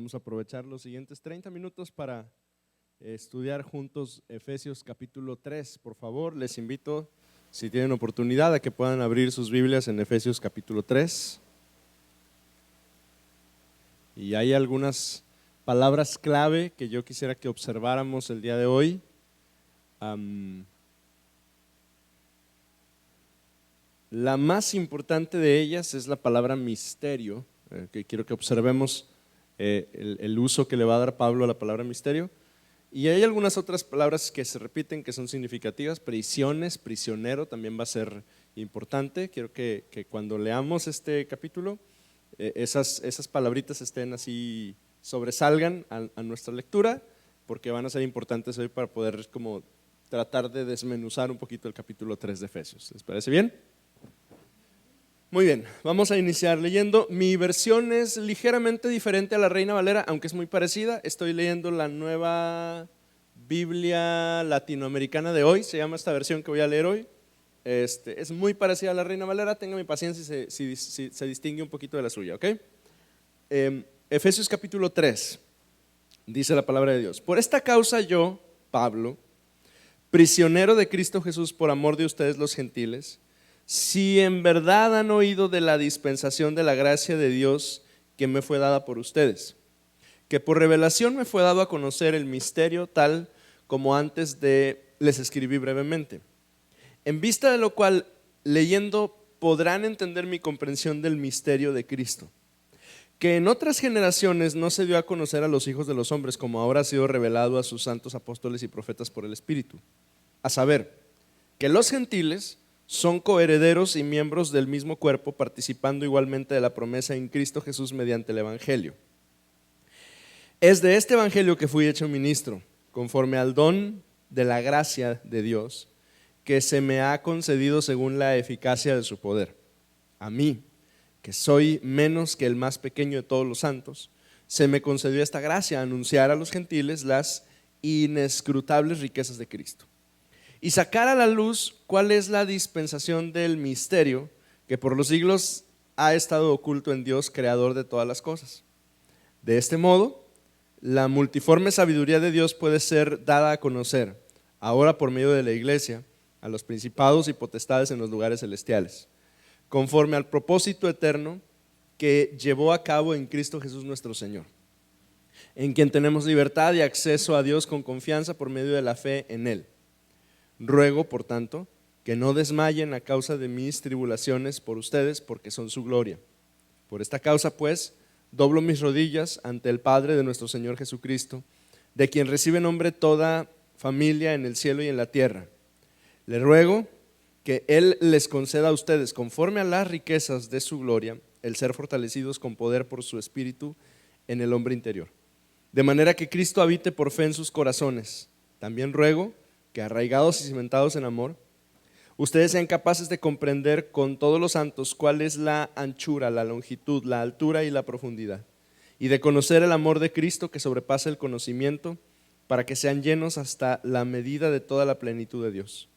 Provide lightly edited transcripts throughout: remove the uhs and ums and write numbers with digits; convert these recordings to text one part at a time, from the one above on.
Vamos a aprovechar los siguientes 30 minutos para estudiar juntos Efesios capítulo 3. Por favor, les invito, si tienen oportunidad, a que puedan abrir sus Biblias en Efesios capítulo 3. Y hay algunas palabras clave que yo quisiera que observáramos el día de hoy. La más importante de ellas es la palabra misterio, que quiero que observemos el uso que le va a dar Pablo a la palabra misterio. Y hay algunas otras palabras que se repiten que son significativas. Prisiones, prisionero también va a ser importante. Quiero que cuando leamos este capítulo, esas palabritas estén así, sobresalgan a nuestra lectura, porque van a ser importantes hoy para poder como tratar de desmenuzar un poquito el capítulo 3 de Efesios. ¿Les parece bien? Muy bien, vamos a iniciar leyendo. Mi versión es ligeramente diferente a la Reina Valera, aunque es muy parecida. Estoy leyendo la nueva Biblia latinoamericana de hoy, se llama esta versión que voy a leer hoy. Es muy parecida a la Reina Valera, tenga mi paciencia si se distingue un poquito de la suya, ¿ok? Efesios capítulo 3, dice la palabra de Dios: por esta causa yo, Pablo, prisionero de Cristo Jesús por amor de ustedes los gentiles, si en verdad han oído de la dispensación de la gracia de Dios que me fue dada por ustedes, que por revelación me fue dado a conocer el misterio tal como antes les escribí brevemente, en vista de lo cual, leyendo, podrán entender mi comprensión del misterio de Cristo, que en otras generaciones no se dio a conocer a los hijos de los hombres, como ahora ha sido revelado a sus santos apóstoles y profetas por el Espíritu, a saber, que los gentiles son coherederos y miembros del mismo cuerpo, participando igualmente de la promesa en Cristo Jesús mediante el Evangelio. Es de este Evangelio que fui hecho ministro, conforme al don de la gracia de Dios, que se me ha concedido según la eficacia de su poder. A mí, que soy menos que el más pequeño de todos los santos, se me concedió esta gracia, anunciar a los gentiles las inescrutables riquezas de Cristo, y sacar a la luz cuál es la dispensación del misterio que por los siglos ha estado oculto en Dios, creador de todas las cosas. De este modo, la multiforme sabiduría de Dios puede ser dada a conocer, ahora por medio de la iglesia, a los principados y potestades en los lugares celestiales, conforme al propósito eterno que llevó a cabo en Cristo Jesús nuestro Señor, en quien tenemos libertad y acceso a Dios con confianza por medio de la fe en Él. Ruego, por tanto, que no desmayen a causa de mis tribulaciones por ustedes, porque son su gloria. Por esta causa, pues, doblo mis rodillas ante el Padre de nuestro Señor Jesucristo, de quien recibe nombre toda familia en el cielo y en la tierra. Le ruego que Él les conceda a ustedes, conforme a las riquezas de su gloria, el ser fortalecidos con poder por su Espíritu en el hombre interior, de manera que Cristo habite por fe en sus corazones. También ruego que, arraigados y cimentados en amor, ustedes sean capaces de comprender con todos los santos cuál es la anchura, la longitud, la altura y la profundidad, y de conocer el amor de Cristo que sobrepasa el conocimiento, para que sean llenos hasta la medida de toda la plenitud de Dios.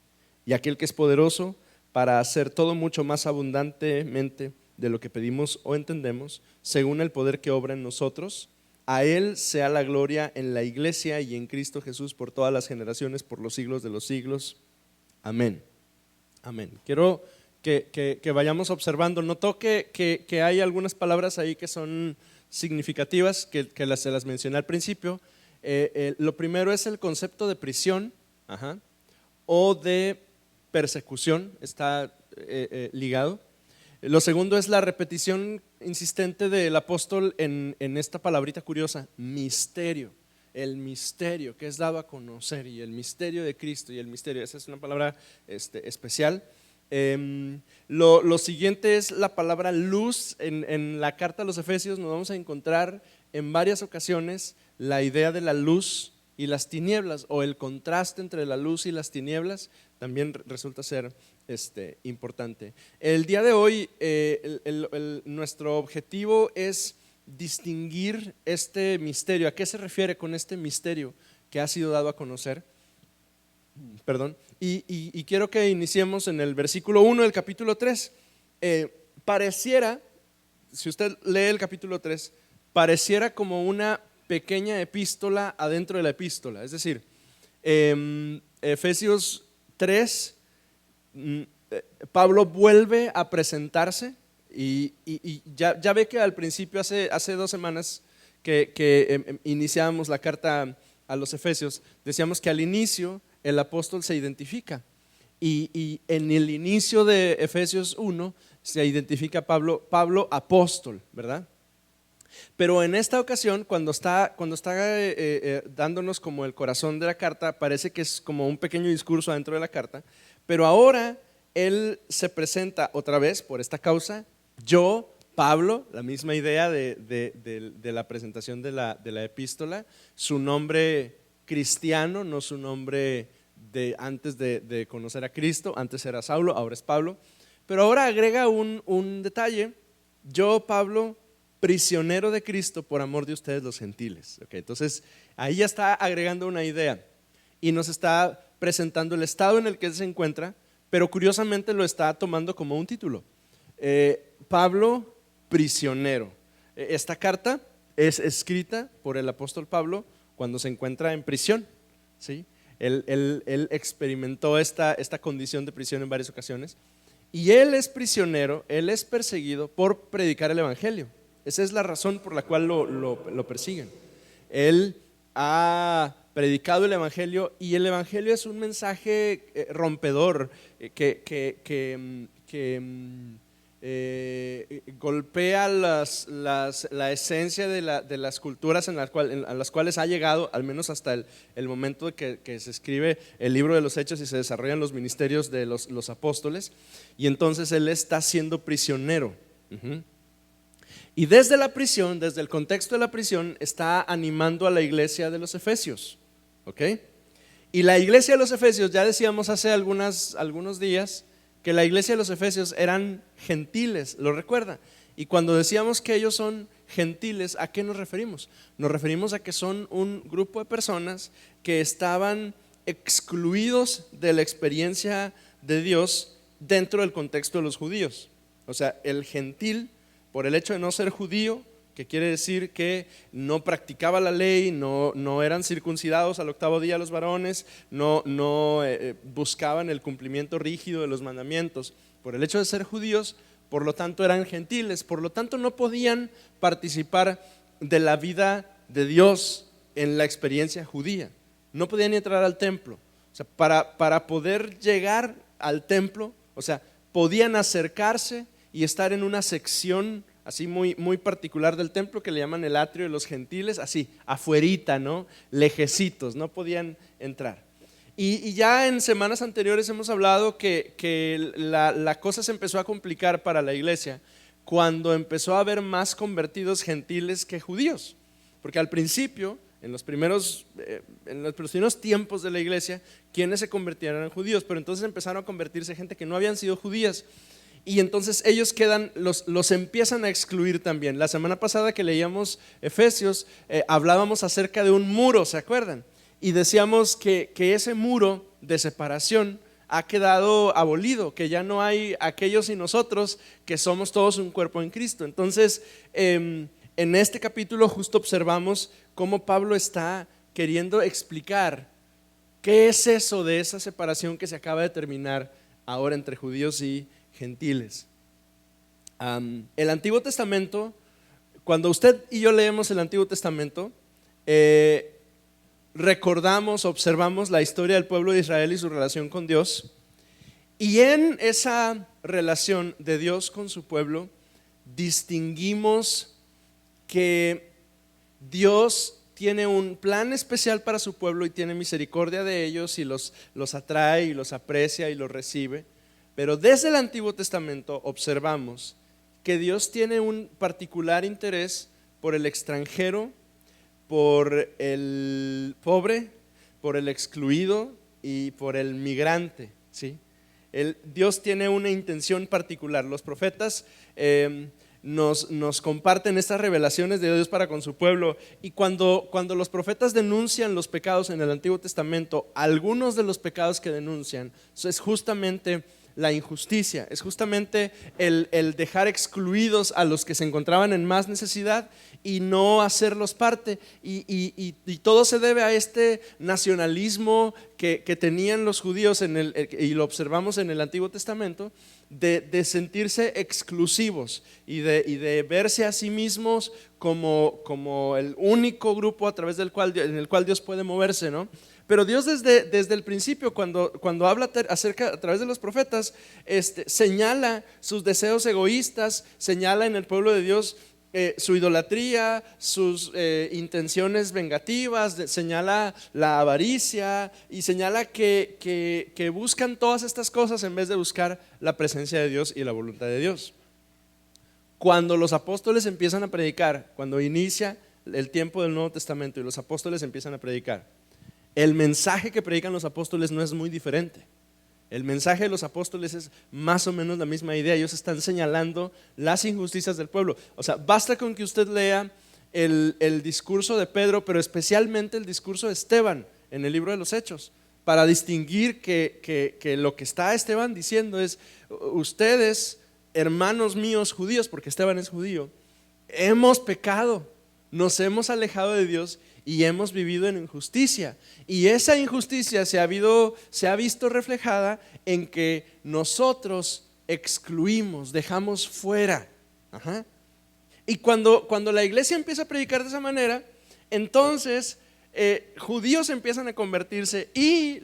Y aquel que es poderoso para hacer todo mucho más abundantemente de lo que pedimos o entendemos, según el poder que obra en nosotros, a Él sea la gloria en la iglesia y en Cristo Jesús por todas las generaciones, por los siglos de los siglos. Amén. Amén. Quiero que vayamos observando. Notó que hay algunas palabras ahí que son significativas, que se las mencioné al principio. Lo primero es el concepto de prisión, o de persecución, está ligado. Lo segundo es la repetición insistente del apóstol en esta palabrita curiosa, misterio. El misterio que es dado a conocer, y el misterio de Cristo y el misterio, esa es una palabra especial. Lo siguiente es la palabra luz. En la carta a los Efesios nos vamos a encontrar en varias ocasiones la idea de la luz y las tinieblas, o el contraste entre la luz y las tinieblas también resulta ser importante. El día de hoy nuestro objetivo es distinguir este misterio. ¿A qué se refiere con este misterio que ha sido dado a conocer? Y quiero que iniciemos en el versículo 1 del capítulo 3. Pareciera, si usted lee el capítulo 3, pareciera como una pequeña epístola adentro de la epístola. Es decir, Efesios 3, Pablo vuelve a presentarse y ya ve que al principio, hace 2 semanas que iniciábamos la carta a los Efesios, decíamos que al inicio el apóstol se identifica y en el inicio de Efesios 1 se identifica Pablo apóstol, ¿verdad? Pero en esta ocasión, cuando está dándonos como el corazón de la carta, parece que es como un pequeño discurso dentro de la carta, pero ahora él se presenta otra vez por esta causa, yo, Pablo, la misma idea de la presentación de la epístola, su nombre cristiano, no su nombre de antes de conocer a Cristo, antes era Saulo, ahora es Pablo, pero ahora agrega un detalle, yo, Pablo, prisionero de Cristo por amor de ustedes los gentiles. Okay, entonces ahí ya está agregando una idea y nos está presentando el estado en el que él se encuentra, pero curiosamente lo está tomando como un título. Pablo, prisionero. Esta carta es escrita por el apóstol Pablo cuando se encuentra en prisión, ¿sí? Él experimentó esta condición de prisión en varias ocasiones y él es prisionero, él es perseguido por predicar el evangelio. Esa es la razón por la cual lo persiguen. Él ha predicado el evangelio y el evangelio es un mensaje rompedor que golpea la esencia de las culturas a las cuales ha llegado, al menos hasta el momento de que se escribe el libro de los Hechos y se desarrollan los ministerios de los apóstoles. Y entonces él está siendo prisionero. Y desde la prisión, desde el contexto de la prisión, está animando a la iglesia de los Efesios, ¿ok? Y la iglesia de los Efesios, ya decíamos hace algunos días que la iglesia de los Efesios eran gentiles, ¿lo recuerda? Y cuando decíamos que ellos son gentiles, ¿a qué nos referimos? Nos referimos a que son un grupo de personas que estaban excluidos de la experiencia de Dios dentro del contexto de los judíos. O sea, el gentil, por el hecho de no ser judío, que quiere decir que no practicaba la ley, no eran circuncidados al 8º día los varones, no buscaban el cumplimiento rígido de los mandamientos. Por el hecho de ser judíos, por lo tanto eran gentiles, por lo tanto no podían participar de la vida de Dios en la experiencia judía. No podían entrar al templo. O sea, para poder llegar al templo, o sea, podían acercarse y estar en una sección así muy particular del templo que le llaman el atrio de los gentiles, así, afuerita, ¿no? Lejecitos, no podían entrar. Y ya en semanas anteriores hemos hablado que la cosa se empezó a complicar para la iglesia cuando empezó a haber más convertidos gentiles que judíos, porque al principio, en los primeros tiempos de la iglesia, quienes se convertían eran judíos, pero entonces empezaron a convertirse gente que no habían sido judías. Y entonces ellos los empiezan a excluir también. La semana pasada que leíamos Efesios, hablábamos acerca de un muro, ¿se acuerdan? Y decíamos que ese muro de separación ha quedado abolido, que ya no hay aquellos y nosotros, que somos todos un cuerpo en Cristo. Entonces, en este capítulo justo observamos cómo Pablo está queriendo explicar qué es eso de esa separación que se acaba de terminar ahora entre judíos y gentiles. El Antiguo Testamento, cuando usted y yo leemos el Antiguo Testamento, recordamos, observamos la historia del pueblo de Israel y su relación con Dios, y en esa relación de Dios con su pueblo distinguimos que Dios tiene un plan especial para su pueblo y tiene misericordia de ellos y los atrae y los aprecia y los recibe. Pero desde el Antiguo Testamento observamos que Dios tiene un particular interés por el extranjero, por el pobre, por el excluido y por el migrante, ¿sí? Dios tiene una intención particular. Los profetas nos comparten estas revelaciones de Dios para con su pueblo, y cuando los profetas denuncian los pecados en el Antiguo Testamento, algunos de los pecados que denuncian es justamente la injusticia, es justamente el dejar excluidos a los que se encontraban en más necesidad y no hacerlos parte. Y todo se debe a este nacionalismo que tenían los judíos y lo observamos en el Antiguo Testamento, de sentirse exclusivos y de verse a sí mismos como el único grupo en el cual Dios puede moverse, ¿no? Pero Dios desde el principio, cuando habla a través de los profetas, señala sus deseos egoístas, señala en el pueblo de Dios su idolatría, sus intenciones vengativas, señala la avaricia y señala que buscan todas estas cosas en vez de buscar la presencia de Dios y la voluntad de Dios. Cuando los apóstoles empiezan a predicar, cuando inicia el tiempo del Nuevo Testamento y los apóstoles empiezan a predicar, el mensaje que predican los apóstoles no es muy diferente. El mensaje de los apóstoles es más o menos la misma idea. Ellos están señalando las injusticias del pueblo. O sea, basta con que usted lea el discurso de Pedro, pero especialmente el discurso de Esteban en el libro de los Hechos, para distinguir que lo que está Esteban diciendo es: ustedes, hermanos míos judíos, porque Esteban es judío, hemos pecado, nos hemos alejado de Dios y hemos vivido en injusticia, y esa injusticia se ha visto reflejada en que nosotros excluimos, dejamos fuera. Y cuando la iglesia empieza a predicar de esa manera, entonces judíos empiezan a convertirse y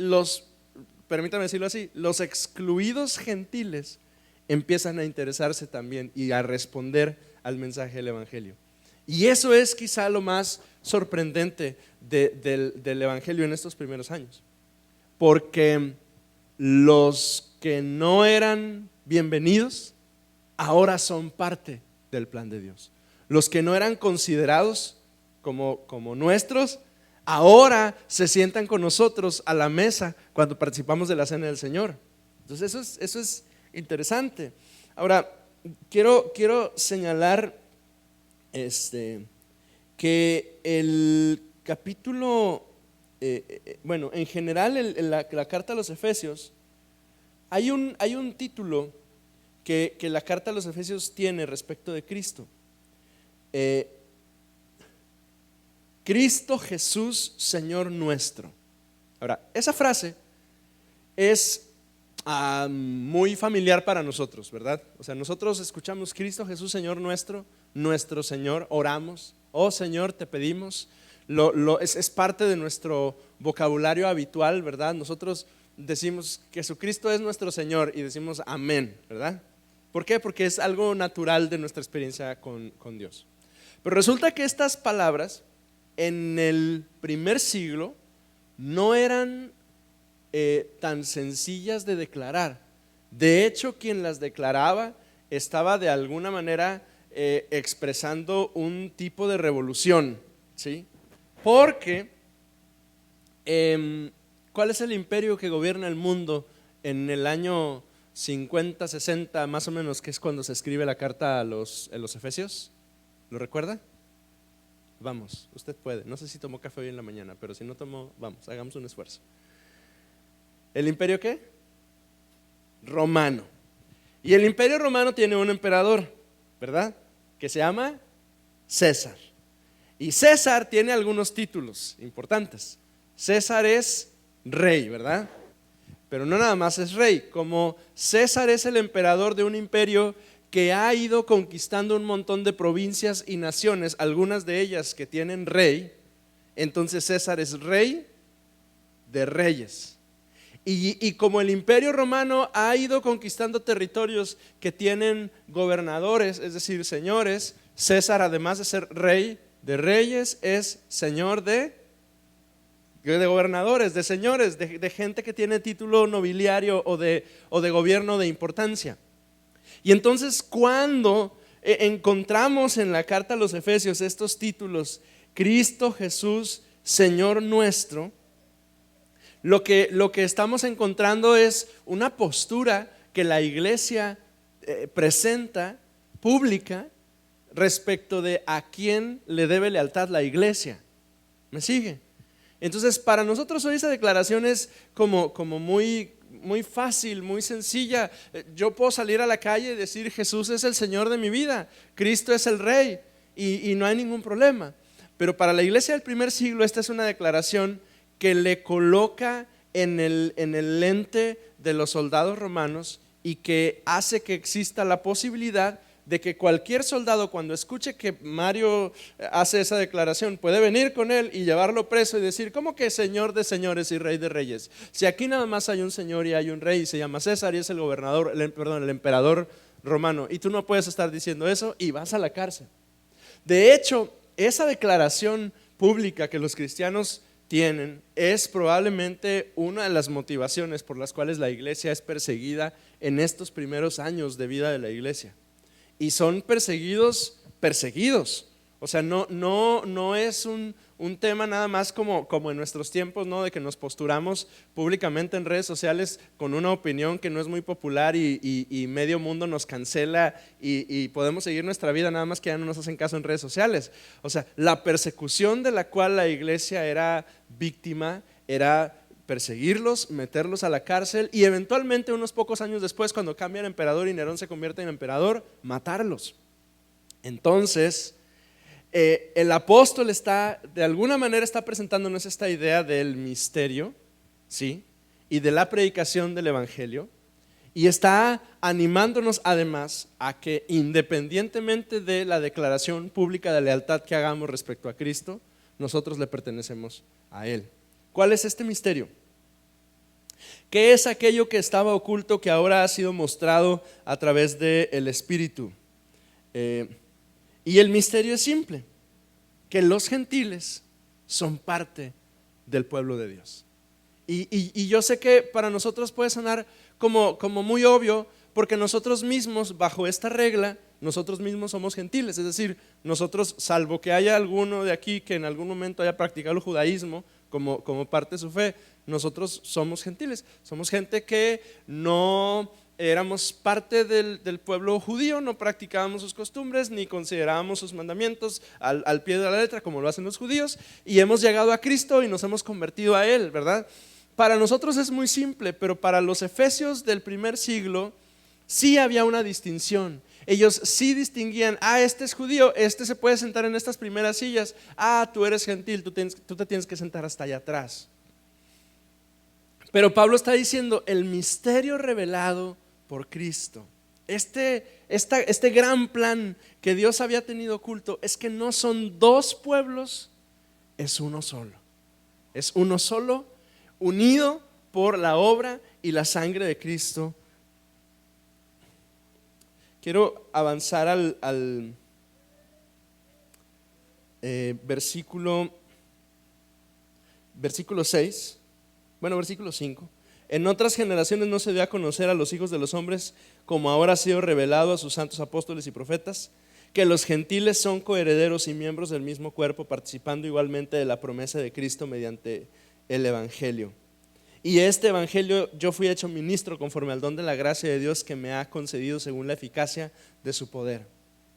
permítame decirlo así, los excluidos gentiles empiezan a interesarse también y a responder al mensaje del evangelio. Y eso es quizá lo más sorprendente del evangelio en estos primeros años, porque los que no eran bienvenidos ahora son parte del plan de Dios. Los que no eran considerados como nuestros, ahora se sientan con nosotros a la mesa cuando participamos de la cena del Señor. Entonces eso es interesante. Ahora, quiero señalar que el capítulo, en general la carta a los Efesios, hay un título que la carta a los Efesios tiene respecto de Cristo. Cristo Jesús, Señor nuestro. Ahora, esa frase es muy familiar para nosotros, ¿verdad? O sea, nosotros escuchamos Cristo Jesús, Señor nuestro, nuestro Señor, oramos, oh Señor, te pedimos, es parte de nuestro vocabulario habitual, ¿verdad? Nosotros decimos Jesucristo es nuestro Señor y decimos amén, ¿verdad? ¿Por qué? Porque es algo natural de nuestra experiencia con Dios. Pero resulta que estas palabras en el primer siglo no eran tan sencillas de declarar. De hecho, quien las declaraba estaba de alguna manera expresando un tipo de revolución, ¿sí? Porque ¿cuál es el imperio que gobierna el mundo en el año 50, 60 más o menos, que es cuando se escribe la carta a los Efesios? ¿Lo recuerda? Vamos, usted puede. No sé si tomó café hoy en la mañana, pero si no tomó, vamos, hagamos un esfuerzo. ¿El imperio qué? Romano. Y el imperio romano tiene un emperador, ¿verdad? Que se llama César. Y César tiene algunos títulos importantes. César es rey, ¿verdad? Pero no nada más es rey. Como César es el emperador de un imperio que ha ido conquistando un montón de provincias y naciones, algunas de ellas que tienen rey, entonces César es rey de reyes. Y como el imperio romano ha ido conquistando territorios que tienen gobernadores, es decir, señores, César, además de ser rey de reyes, es señor de gobernadores, de señores, de gente que tiene título nobiliario o de gobierno de importancia. Y entonces cuando encontramos en la carta a los Efesios estos títulos, Cristo Jesús, Señor nuestro, lo que estamos encontrando es una postura que la iglesia presenta pública respecto de a quién le debe lealtad la iglesia. ¿Me sigue? Entonces para nosotros hoy esa declaración es como muy muy fácil, muy sencilla. Yo puedo salir a la calle y decir: Jesús es el Señor de mi vida, Cristo es el Rey, y no hay ningún problema. Pero para la iglesia del primer siglo esta es una declaración que le coloca en el lente de los soldados romanos y que hace que exista la posibilidad de que cualquier soldado, cuando escuche que Mario hace esa declaración, puede venir con él y llevarlo preso y decir: ¿cómo que Señor de señores y Rey de reyes? Si aquí nada más hay un señor y hay un rey y se llama César y es el gobernador, el emperador romano, y tú no puedes estar diciendo eso, y vas a la cárcel. De hecho, esa declaración pública que los cristianos tienen es probablemente una de las motivaciones por las cuales la iglesia es perseguida en estos primeros años de vida de la iglesia. Y son perseguidos. O sea, no es un tema nada más como en nuestros tiempos, ¿no? De que nos posturamos públicamente en redes sociales con una opinión que no es muy popular y medio mundo nos cancela y podemos seguir nuestra vida, nada más que ya no nos hacen caso en redes sociales. O sea, la persecución de la cual la iglesia era víctima era perseguirlos, meterlos a la cárcel y eventualmente unos pocos años después, cuando cambia el emperador y Nerón se convierte en emperador, matarlos. Entonces el apóstol de alguna manera está presentándonos esta idea del misterio, ¿sí? Y de la predicación del evangelio, y está animándonos además a que, independientemente de la declaración pública de lealtad que hagamos respecto a Cristo, nosotros le pertenecemos a Él. ¿Cuál es este misterio? ¿Qué es aquello que estaba oculto que ahora ha sido mostrado a través del Espíritu? Y el misterio es simple: que los gentiles son parte del pueblo de Dios. Y yo sé que para nosotros puede sonar como muy obvio, porque nosotros mismos, bajo esta regla, nosotros mismos somos gentiles. Es decir, nosotros, salvo que haya alguno de aquí que en algún momento haya practicado el judaísmo como parte de su fe, nosotros somos gentiles. Somos gente que no éramos parte del pueblo judío, no practicábamos sus costumbres ni considerábamos sus mandamientos al pie de la letra como lo hacen los judíos, y hemos llegado a Cristo y nos hemos convertido a Él, ¿verdad? Para nosotros es muy simple, pero para los efesios del primer siglo sí había una distinción. Ellos sí distinguían: este es judío, este se puede sentar en estas primeras sillas; tú eres gentil, tú te tienes que sentar hasta allá atrás. Pero Pablo está diciendo: el misterio revelado por Cristo, este gran plan que Dios había tenido oculto, es que no son dos pueblos, es uno solo. Es uno solo, unido por la obra y la sangre de Cristo. Quiero avanzar al versículo 6, versículo 5. En otras generaciones no se dio a conocer a los hijos de los hombres, como ahora ha sido revelado a sus santos apóstoles y profetas, que los gentiles son coherederos y miembros del mismo cuerpo, participando igualmente de la promesa de Cristo mediante el evangelio. Y este evangelio yo fui hecho ministro conforme al don de la gracia de Dios que me ha concedido según la eficacia de su poder.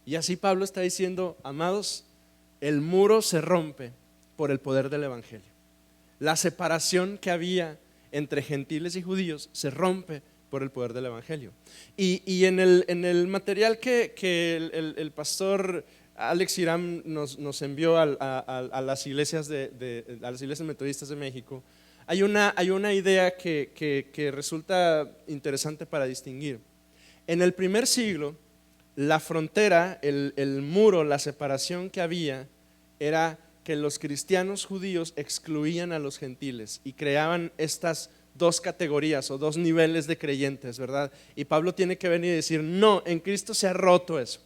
Y así Pablo está diciendo: amados, el muro se rompe por el poder del evangelio. La separación que había entre gentiles y judíos se rompe por el poder del evangelio. Y en el material que el pastor Alex Hiram nos envió a las iglesias a las iglesias metodistas de México, hay una idea que resulta interesante para distinguir. En el primer siglo, la frontera, el muro, la separación que había era que los cristianos judíos excluían a los gentiles y creaban estas dos categorías o dos niveles de creyentes, ¿verdad? Y Pablo tiene que venir y decir: no, en Cristo se ha roto eso.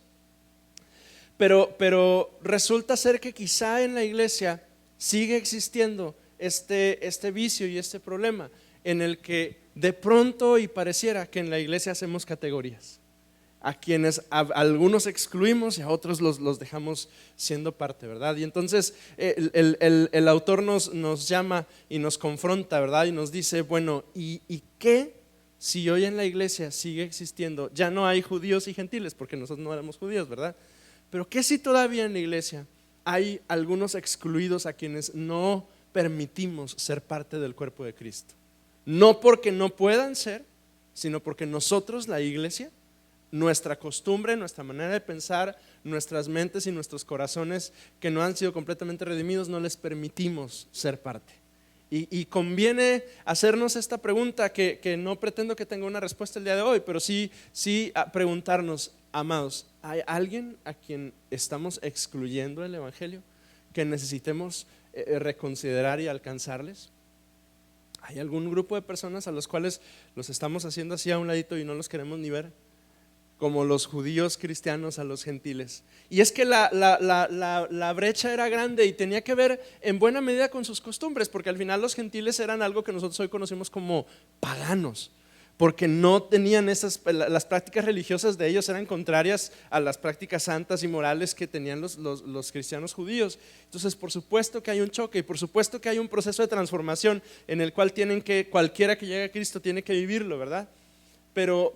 Pero resulta ser que quizá en la iglesia sigue existiendo este vicio y este problema, en el que de pronto y pareciera que en la iglesia hacemos categorías, a quienes algunos excluimos y a otros los dejamos siendo parte, ¿verdad? Y entonces el autor nos llama y nos confronta, ¿verdad? Y nos dice: bueno, ¿y qué si hoy en la iglesia sigue existiendo? Ya no hay judíos y gentiles, porque nosotros no éramos judíos, ¿verdad? Pero ¿qué si todavía en la iglesia hay algunos excluidos a quienes no permitimos ser parte del cuerpo de Cristo? no porque no puedan ser, sino porque nosotros, la iglesia, nuestra costumbre, nuestra manera de pensar, nuestras mentes y nuestros corazones que no han sido completamente redimidos, no les permitimos ser parte. Y conviene hacernos esta pregunta que no pretendo que tenga una respuesta el día de hoy, pero sí preguntarnos, amados, ¿hay alguien a quien estamos excluyendo del evangelio que necesitemos reconsiderar y alcanzarles? ¿Hay algún grupo de personas a los cuales los estamos haciendo así a un ladito y no los queremos ni ver? Como los judíos cristianos a los gentiles. Y es que la brecha era grande y tenía que ver en buena medida con sus costumbres, porque al final los gentiles eran algo que nosotros hoy conocemos como paganos, porque no tenían las prácticas religiosas de ellos eran contrarias a las prácticas santas y morales que tenían los cristianos judíos. Entonces, por supuesto que hay un choque y por supuesto que hay un proceso de transformación en el cual cualquiera que llegue a Cristo tiene que vivirlo, ¿verdad? Pero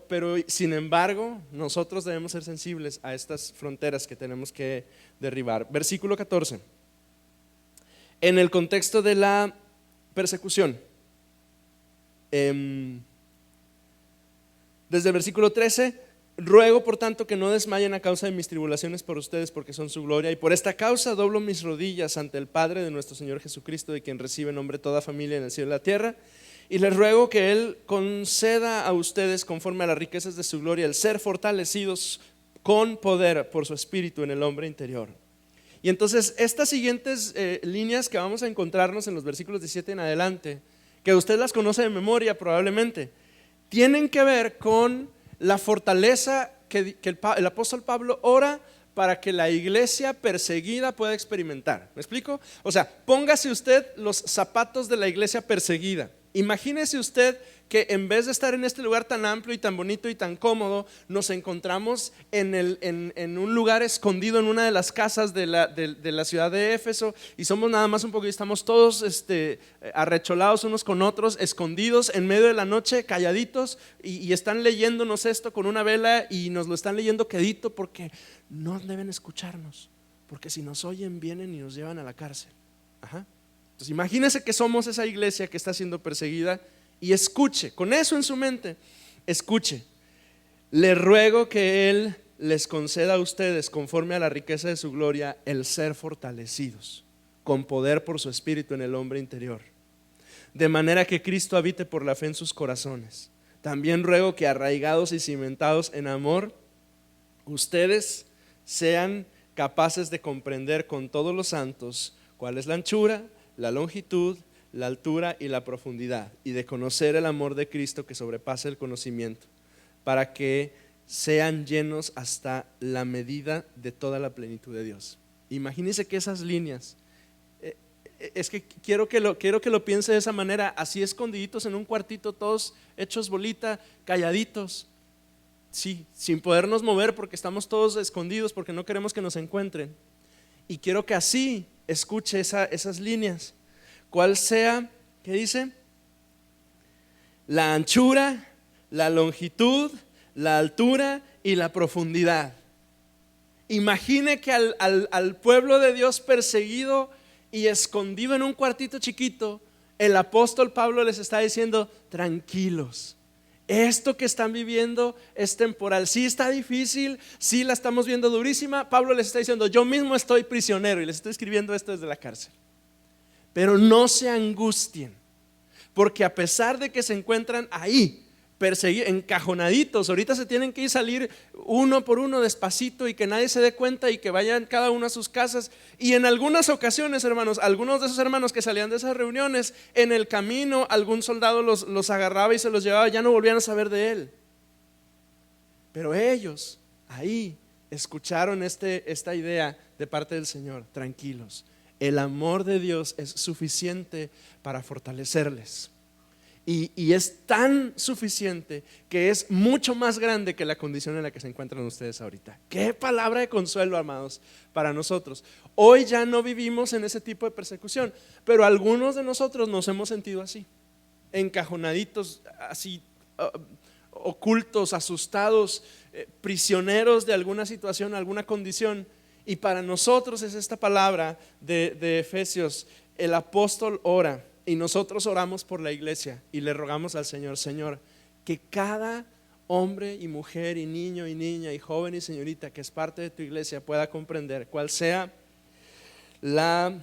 sin embargo, nosotros debemos ser sensibles a estas fronteras que tenemos que derribar. Versículo 14. En el contexto de la persecución, desde el versículo 13, ruego por tanto que no desmayen a causa de mis tribulaciones por ustedes, porque son su gloria, y por esta causa doblo mis rodillas ante el Padre de nuestro Señor Jesucristo, de quien recibe nombre toda familia en el cielo y la tierra. Y les ruego que Él conceda a ustedes, conforme a las riquezas de su gloria, el ser fortalecidos con poder por su espíritu en el hombre interior. Y entonces estas siguientes líneas que vamos a encontrarnos en los versículos 17 en adelante, que usted las conoce de memoria probablemente, tienen que ver con la fortaleza que el apóstol Pablo ora para que la iglesia perseguida pueda experimentar. ¿Me explico? O sea, póngase usted los zapatos de la iglesia perseguida. Imagínese usted que en vez de estar en este lugar tan amplio y tan bonito y tan cómodo, nos encontramos en un lugar escondido en una de las casas de la ciudad de Éfeso, y somos nada más un poquito, estamos todos arrecholados unos con otros, escondidos en medio de la noche, calladitos, y están leyéndonos esto con una vela y nos lo están leyendo quedito porque no deben escucharnos, porque si nos oyen vienen y nos llevan a la cárcel. Ajá. Entonces imagínese que somos esa iglesia que está siendo perseguida y escuche, con eso en su mente, escuche, le ruego que Él les conceda a ustedes, conforme a la riqueza de su gloria, el ser fortalecidos con poder por su espíritu en el hombre interior, de manera que Cristo habite por la fe en sus corazones. También ruego que, arraigados y cimentados en amor, ustedes sean capaces de comprender con todos los santos cuál es la anchura, la longitud, la altura y la profundidad, y de conocer el amor de Cristo que sobrepasa el conocimiento, para que sean llenos hasta la medida de toda la plenitud de Dios. Imagínense que esas líneas, es que quiero que lo piense de esa manera, así escondiditos en un cuartito, todos hechos bolita, calladitos, sí, sin podernos mover porque estamos todos escondidos, porque no queremos que nos encuentren. Y quiero que así escuche esas líneas. ¿Cuál sea? ¿Qué dice? La anchura, la longitud, la altura y la profundidad. Imagine que al pueblo de Dios perseguido y escondido en un cuartito chiquito, el apóstol Pablo les está diciendo: tranquilos, esto que están viviendo es temporal. Sí está difícil, sí la estamos viendo durísima. Pablo les está diciendo: yo mismo estoy prisionero y les estoy escribiendo esto desde la cárcel, pero no se angustien, porque a pesar de que se encuentran ahí perseguidos, encajonaditos, ahorita se tienen que salir uno por uno despacito y que nadie se dé cuenta y que vayan cada uno a sus casas. Y en algunas ocasiones, hermanos, algunos de esos hermanos que salían de esas reuniones, en el camino algún soldado los agarraba y se los llevaba, ya no volvían a saber de él. Pero ellos ahí escucharon esta idea de parte del Señor: tranquilos, el amor de Dios es suficiente para fortalecerles. Y es tan suficiente que es mucho más grande que la condición en la que se encuentran ustedes ahorita. Qué palabra de consuelo, amados, para nosotros. Hoy ya no vivimos en ese tipo de persecución, pero algunos de nosotros nos hemos sentido así, encajonaditos, así ocultos, asustados, prisioneros de alguna situación, alguna condición. Y para nosotros es esta palabra de Efesios. El apóstol ora Y nosotros oramos por la iglesia y le rogamos al Señor, Señor, que cada hombre y mujer y niño y niña y joven y señorita que es parte de tu iglesia pueda comprender cuál sea la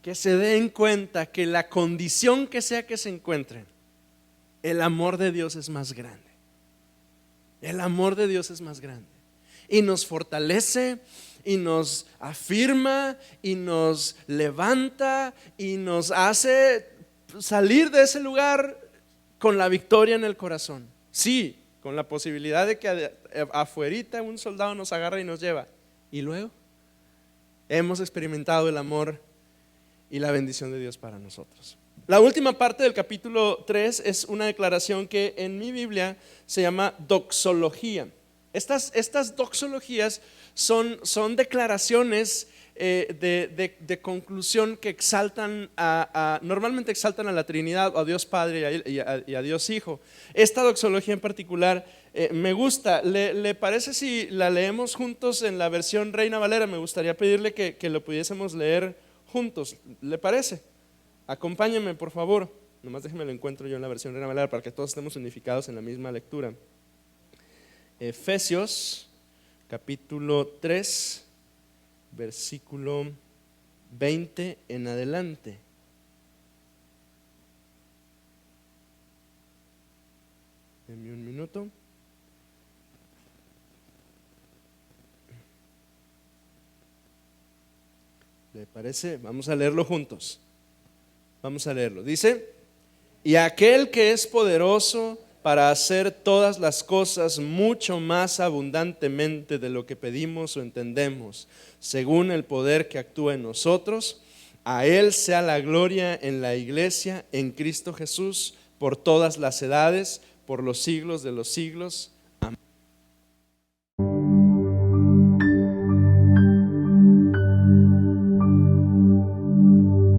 que se den cuenta que la condición que sea que se encuentren, el amor de Dios es más grande. El amor de Dios es más grande y nos fortalece y nos afirma y nos levanta y nos hace salir de ese lugar con la victoria en el corazón. Sí, con la posibilidad de que afuerita un soldado nos agarra y nos lleva. Y luego hemos experimentado el amor y la bendición de Dios para nosotros. La última parte del capítulo 3 es una declaración que en mi Biblia se llama doxología. Estas doxologías son declaraciones de conclusión que exaltan normalmente exaltan a la Trinidad, a Dios Padre y a Dios Hijo. Esta doxología en particular me gusta. ¿Le parece si la leemos juntos en la versión Reina Valera? Me gustaría pedirle que lo pudiésemos leer juntos. ¿Le parece? Acompáñenme, por favor. Nomás déjenme lo encuentro yo en la versión Reina Valera para que todos estemos unificados en la misma lectura. Efesios capítulo 3 versículo 20 en adelante. Denme un minuto. ¿Le parece? Vamos a leerlo juntos. Vamos a leerlo. Dice: y aquel que es poderoso para hacer todas las cosas mucho más abundantemente de lo que pedimos o entendemos, según el poder que actúa en nosotros, a Él sea la gloria en la iglesia, en Cristo Jesús, por todas las edades, por los siglos de los siglos.